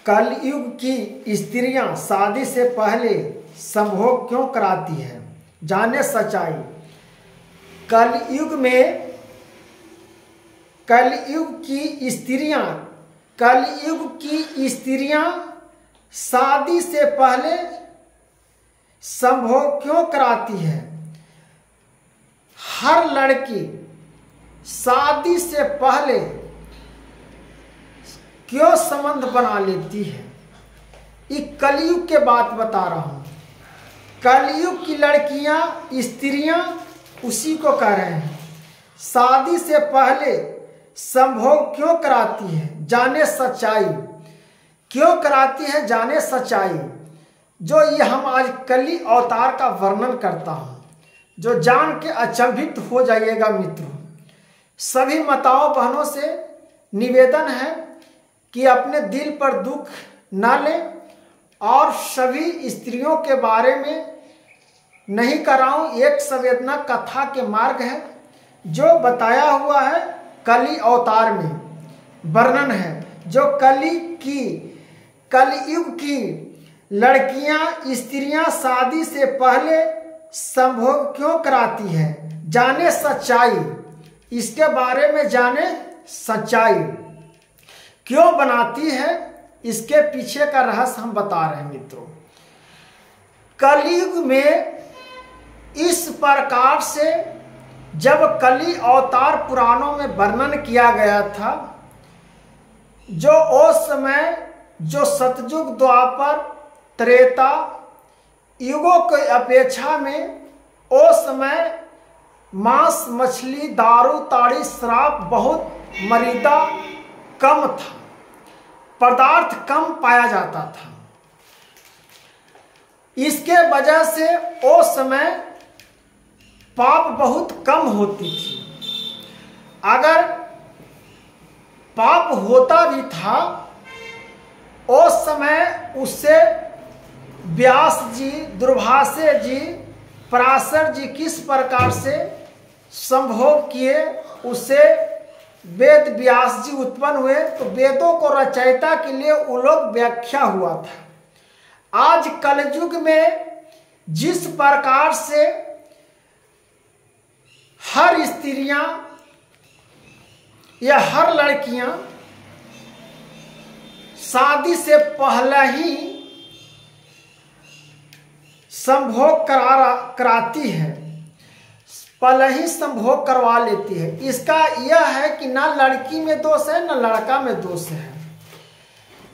कलयुग की स्त्रियां शादी से पहले संभोग क्यों कराती हैं? जाने सच्चाई। कलयुग की स्त्रियां शादी से पहले संभोग क्यों कराती है? हर लड़की शादी से पहले क्यों संबंध बना लेती है? ये कलयुग के बात बता रहा हूं। कलयुग की लड़कियां, स्त्रियां उसी को कह रहे हैं। शादी से पहले संभोग क्यों कराती है? जाने सच्चाई। क्यों कराती है? जाने सच्चाई। जो ये हम आज कली अवतार का वर्णन करता हूं, जो जान के अचंभित हो जाइएगा मित्रों। सभी माताओं बहनों से निवेदन है कि अपने दिल पर दुख न लें और सभी स्त्रियों के बारे में नहीं कराऊं। एक संवेदना कथा के मार्ग है जो बताया हुआ है, कली अवतार में वर्णन है। जो कलयुग की लड़कियां, स्त्रियां शादी से पहले संभोग क्यों कराती है? जाने सच्चाई। इसके बारे में जाने सच्चाई। क्यों बनाती है? इसके पीछे का रहस्य हम बता रहे हैं मित्रों। कलयुग में इस प्रकार से जब कली अवतार पुराणों में वर्णन किया गया था, जो उस समय जो सतयुग, द्वापर, त्रेता युगों की अपेक्षा में उस समय मांस, मछली, दारू, ताड़ी, शराब बहुत मरीदा कम था, पदार्थ कम पाया जाता था। इसके वजह से उस समय पाप बहुत कम होती थी। अगर पाप होता भी था उस समय, उससे व्यास जी, दुर्वासा जी, पराशर जी किस प्रकार से संभोग किए, उससे वेद व्यास जी उत्पन्न हुए। तो वेदों को रचयिता के लिए वो लोग व्याख्या हुआ था। आज कलयुग में जिस प्रकार से हर स्त्रियां या हर लड़कियां शादी से पहले ही संभोग कराती है, पहले ही संभोग करवा लेती है। इसका यह है कि ना लड़की में दोष है ना लड़का में दोष है।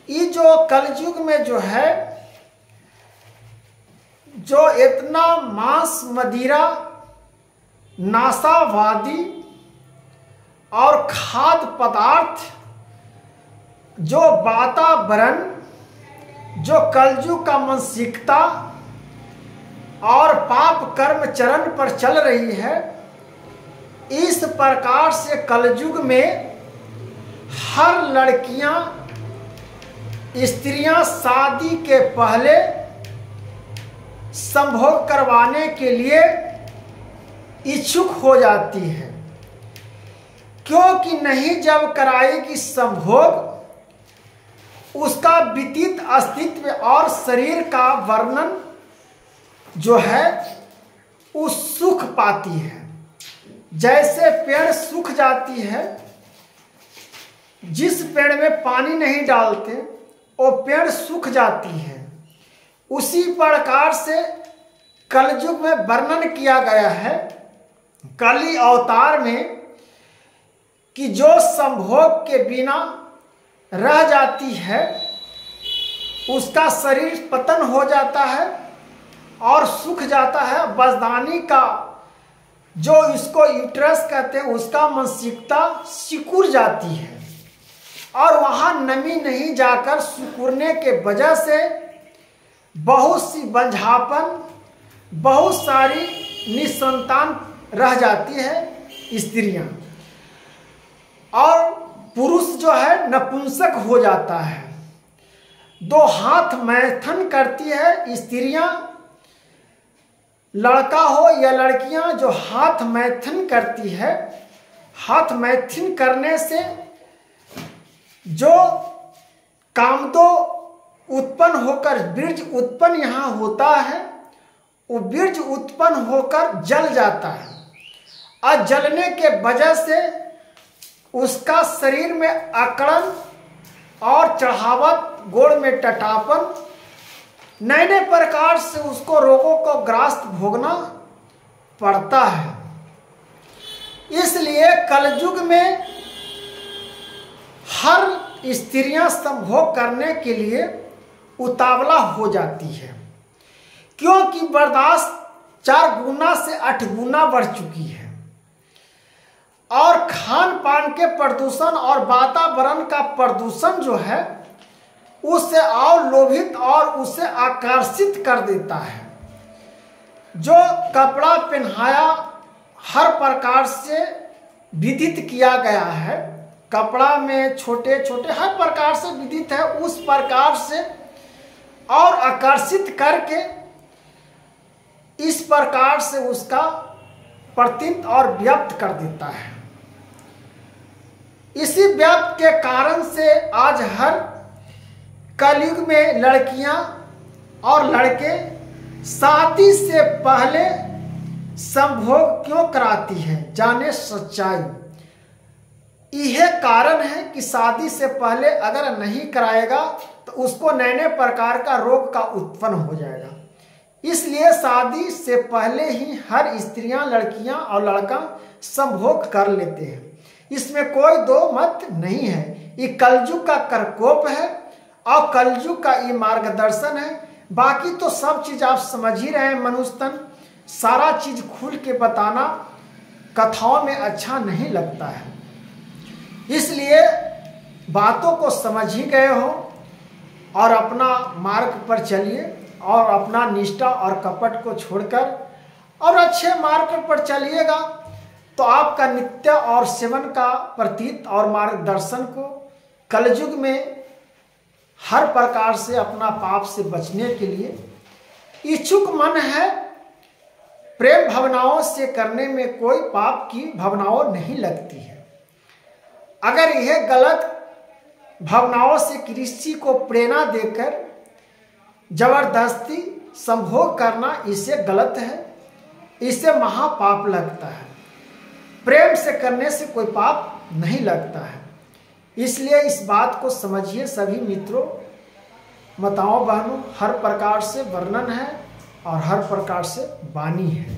ये जो कलयुग में जो है, जो इतना मांस, मदिरा, नाशावादी और खाद्य पदार्थ, जो वातावरण, जो कलयुग का मानसिकता और पाप कर्म चरण पर चल रही है, इस प्रकार से कलयुग में हर लड़कियां, स्त्रियां शादी के पहले संभोग करवाने के लिए इच्छुक हो जाती है। क्योंकि नहीं जब कराएगी संभोग, उसका व्यतीत अस्तित्व और शरीर का वर्णन जो है वो सुख पाती है। जैसे पेड़ सूख जाती है, जिस पेड़ में पानी नहीं डालते वो पेड़ सूख जाती है। उसी प्रकार से कलयुग में वर्णन किया गया है कली अवतार में कि जो संभोग के बिना रह जाती है, उसका शरीर पतन हो जाता है और सूख जाता है। बजदानी का जो इसको यूट्रस कहते हैं, उसका मानसिकता सिकुड़ जाती है और वहाँ नमी नहीं जाकर सिकुड़ने के वजह से बहुत सी बंझापन, बहुत सारी निसंतान रह जाती है स्त्रियां, और पुरुष जो है नपुंसक हो जाता है। दो हाथ मैथुन करती है स्त्रियां, लड़का हो या लड़कियां जो हाथ मैथुन करती है, हाथ मैथुन करने से जो कामदो उत्पन्न होकर बीज उत्पन्न यहाँ होता है, वो बीज उत्पन्न होकर जल जाता है और जलने के वजह से उसका शरीर में अकड़न और चढ़ावट, गोड़ में टटापन, नए नए प्रकार से उसको रोगों को ग्रास्त भोगना पड़ता है। इसलिए कलयुग में हर स्त्रियां संभोग करने के लिए उतावला हो जाती है, क्योंकि बर्दाश्त 4 गुना से 8 गुना बढ़ चुकी है और खान पान के प्रदूषण और वातावरण का प्रदूषण जो है उससे और लोभित और उसे आकर्षित कर देता है। जो कपड़ा पहनाया हर प्रकार से विदित किया गया है, कपड़ा में छोटे छोटे हर प्रकार से विदित है, उस प्रकार से और आकर्षित करके इस प्रकार से उसका प्रतित और व्यक्त कर देता है। इसी व्यक्त के कारण से आज हर कलयुग में लड़कियां और लड़के शादी से पहले संभोग क्यों कराती है, जाने सच्चाई। यह कारण है कि शादी से पहले अगर नहीं कराएगा तो उसको नए नए प्रकार का रोग का उत्पन्न हो जाएगा। इसलिए शादी से पहले ही हर स्त्रियां, लड़कियां और लड़का संभोग कर लेते हैं। इसमें कोई दो मत नहीं है। ये कलयुग का प्रकोप है और कलयुग का ये मार्गदर्शन है। बाकी तो सब चीज आप समझ ही रहे हैं। मनुष्य तन सारा चीज खुल के बताना कथाओं में अच्छा नहीं लगता है, इसलिए बातों को समझ ही गए हो और अपना मार्ग पर चलिए और अपना निष्ठा और कपट को छोड़कर और अच्छे मार्ग पर चलिएगा तो आपका नित्य और सेवन का प्रतीत और मार्गदर्शन को कलयुग में हर प्रकार से अपना पाप से बचने के लिए इच्छुक मन है। प्रेम भावनाओं से करने में कोई पाप की भावनाओं नहीं लगती है। अगर यह गलत भावनाओं से किसी को प्रेरणा देकर जबरदस्ती संभोग करना, इसे गलत है, इसे महापाप लगता है। प्रेम से करने से कोई पाप नहीं लगता है। इसलिए इस बात को समझिए सभी मित्रों, माताओं बहनों। हर प्रकार से वर्णन है और हर प्रकार से वाणी है।